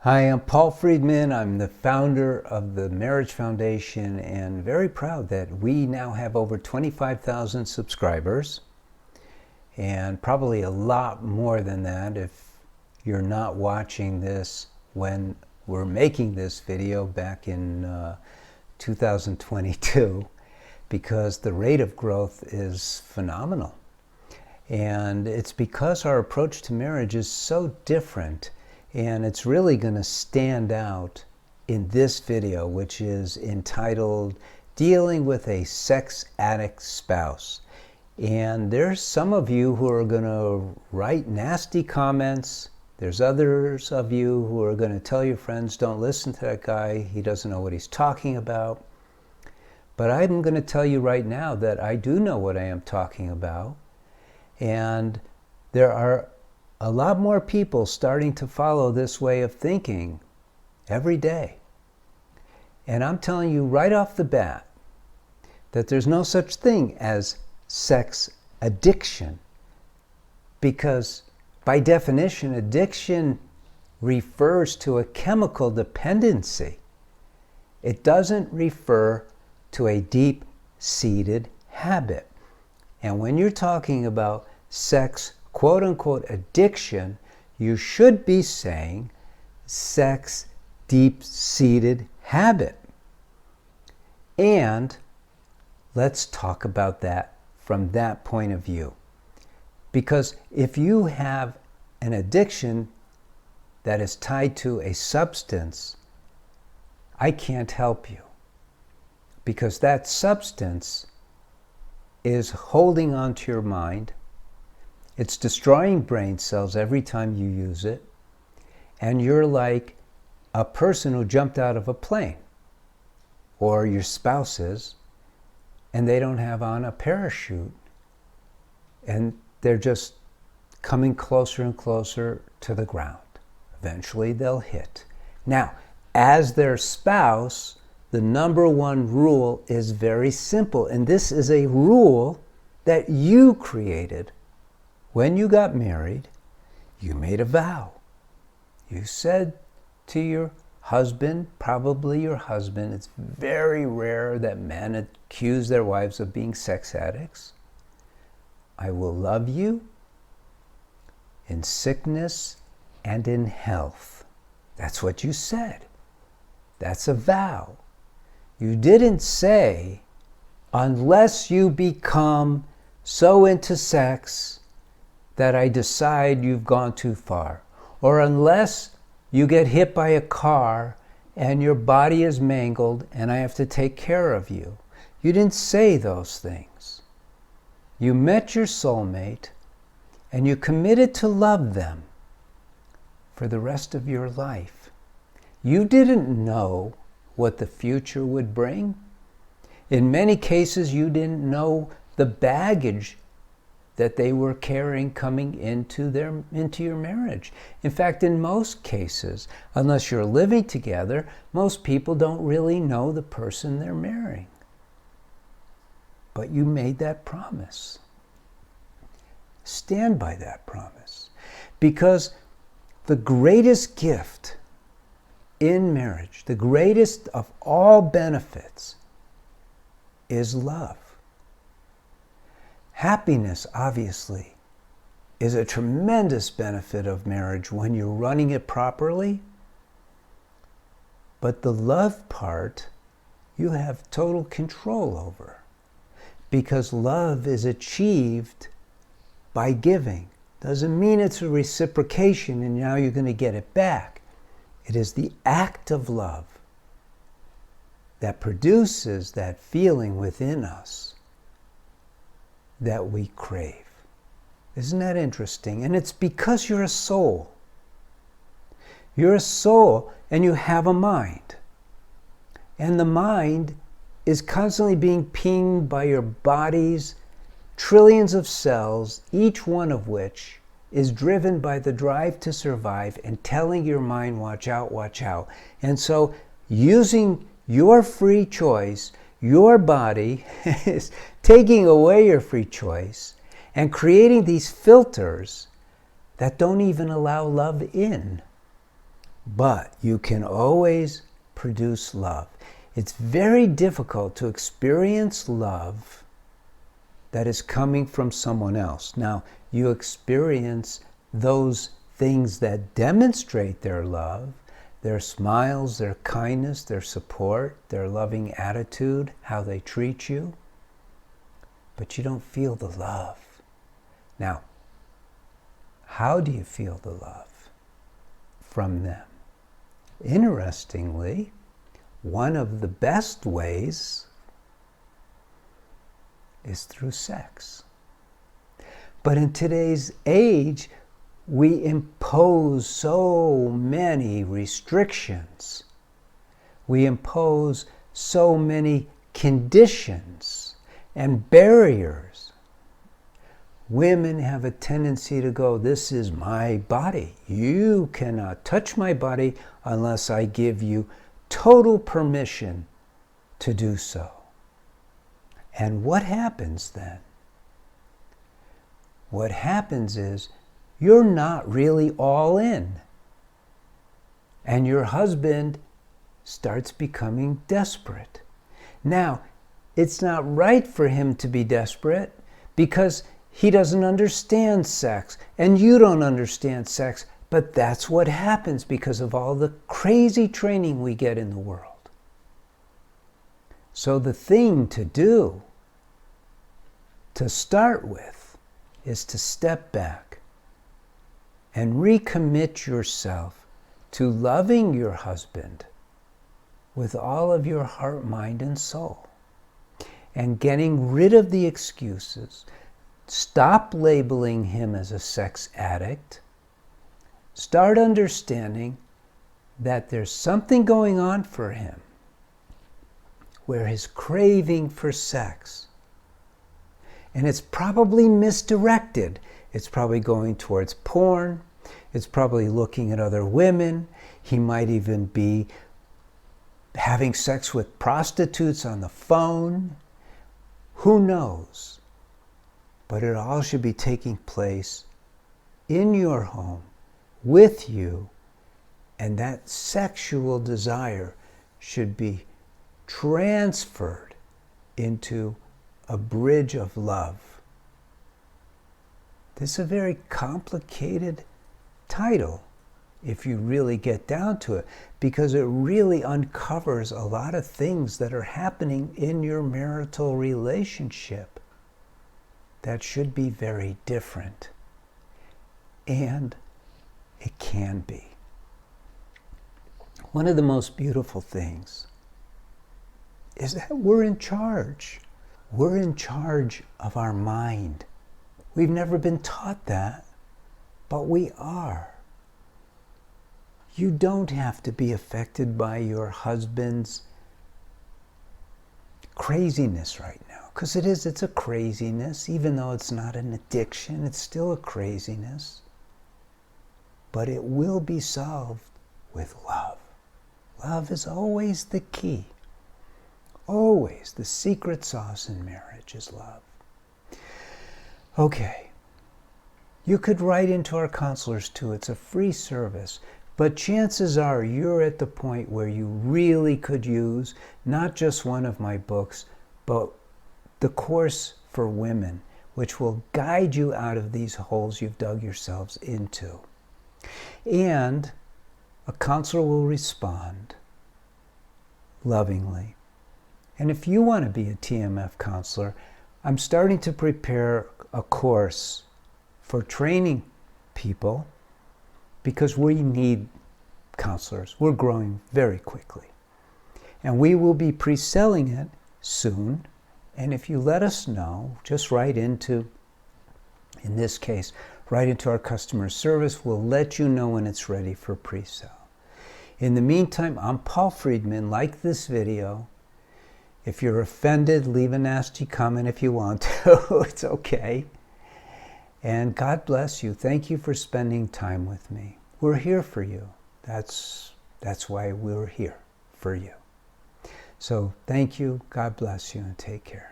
Hi, I'm Paul Friedman. I'm the founder of the Marriage Foundation and very proud that we now have over 25,000 subscribers, and probably a lot more than that if you're not watching this when we're making this video back in 2022, because the rate of growth is phenomenal. And it's because our approach to marriage is so different, and it's really going to stand out in this video, which is entitled Dealing with a Sex Addict Spouse. And there's some of you who are going to write nasty comments. There's others of you who are going to tell your friends, don't listen to that guy, he doesn't know what he's talking about. But I'm going to tell you right now that I do know what I am talking about. And there are a lot more people starting to follow this way of thinking every day. And I'm telling you right off the bat that there's no such thing as sex addiction, because by definition, addiction refers to a chemical dependency. It doesn't refer to a deep-seated habit. And when you're talking about sex, quote-unquote, addiction, you should be saying sex deep-seated habit. And let's talk about that from that point of view. Because if you have an addiction that is tied to a substance, I can't help you. Because that substance is holding on to your mind. It's destroying brain cells every time you use it. And you're like a person who jumped out of a plane, or your spouse is, and they don't have on a parachute. And they're just coming closer and closer to the ground. Eventually they'll hit. Now, as their spouse, the number one rule is very simple. And this is a rule that you created. When you got married, you made a vow. You said to your husband, probably your husband, it's very rare that men accuse their wives of being sex addicts. I will love you in sickness and in health. That's what you said. That's a vow. You didn't say, unless you become so into sex that I decide you've gone too far, or unless you get hit by a car and your body is mangled and I have to take care of you. You didn't say those things. You met your soulmate and you committed to love them for the rest of your life. You didn't know what the future would bring. In many cases, you didn't know the baggage that they were carrying coming into your marriage. In fact, in most cases, unless you're living together, most people don't really know the person they're marrying. But you made that promise. Stand by that promise. Because the greatest gift in marriage, the greatest of all benefits, is love. Happiness, obviously, is a tremendous benefit of marriage when you're running it properly. But the love part, you have total control over. Because love is achieved by giving. Doesn't mean it's a reciprocation and now you're going to get it back. It is the act of love that produces that feeling within us that we crave. Isn't that interesting? And it's because you're a soul. You're a soul and you have a mind. And the mind is constantly being pinged by your body's trillions of cells, each one of which is driven by the drive to survive and telling your mind, watch out, watch out. And so using your free choice, your body is taking away your free choice and creating these filters that don't even allow love in. but you can always produce love. It's very difficult to experience love that is coming from someone else. Now, you experience those things that demonstrate their love, their smiles, their kindness, their support, their loving attitude, how they treat you, but you don't feel the love. Now, how do you feel the love from them? Interestingly, one of the best ways is through sex. But in today's age, we impose so many restrictions. We impose so many conditions and barriers. Women have a tendency to go, this is my body. You cannot touch my body unless I give you total permission to do so. And what happens then? What happens is you're not really all in. And your husband starts becoming desperate. Now, it's not right for him to be desperate because he doesn't understand sex and you don't understand sex, but that's what happens because of all the crazy training we get in the world. So the thing to do, to start with, is to step back and recommit yourself to loving your husband with all of your heart, mind, and soul, and getting rid of the excuses. Stop labeling him as a sex addict. Start understanding that there's something going on for him where his craving for sex, and it's probably misdirected. It's probably going towards porn. It's probably looking at other women. He might even be having sex with prostitutes on the phone. Who knows? But it all should be taking place in your home, with you, and that sexual desire should be transferred into a bridge of love. This is a very complicated title if you really get down to it, because it really uncovers a lot of things that are happening in your marital relationship that should be very different. And it can be. One of the most beautiful things is that we're in charge. We're in charge of our mind. We've never been taught that, but we are. You don't have to be affected by your husband's craziness right now, because it's a craziness. Even though it's not an addiction, it's still a craziness. But it will be solved with love. Love is always the key. Always. The secret sauce in marriage is love. Okay. You could write into our counselors too. It's a free service. But chances are you're at the point where you really could use not just one of my books, but the course for women, which will guide you out of these holes you've dug yourselves into. And a counselor will respond lovingly. And if you want to be a TMF counselor, I'm starting to prepare a course for training people because we need counselors. We're growing very quickly. And we will be pre-selling it soon. And if you let us know, just write into, in this case, write into our customer service. We'll let you know when it's ready for pre-sale. In the meantime, I'm Paul Friedman. Like this video. If you're offended, leave a nasty comment if you want to. It's okay. And God bless you. Thank you for spending time with me. We're here for you. That's why we're here, for you. So thank you. God bless you and take care.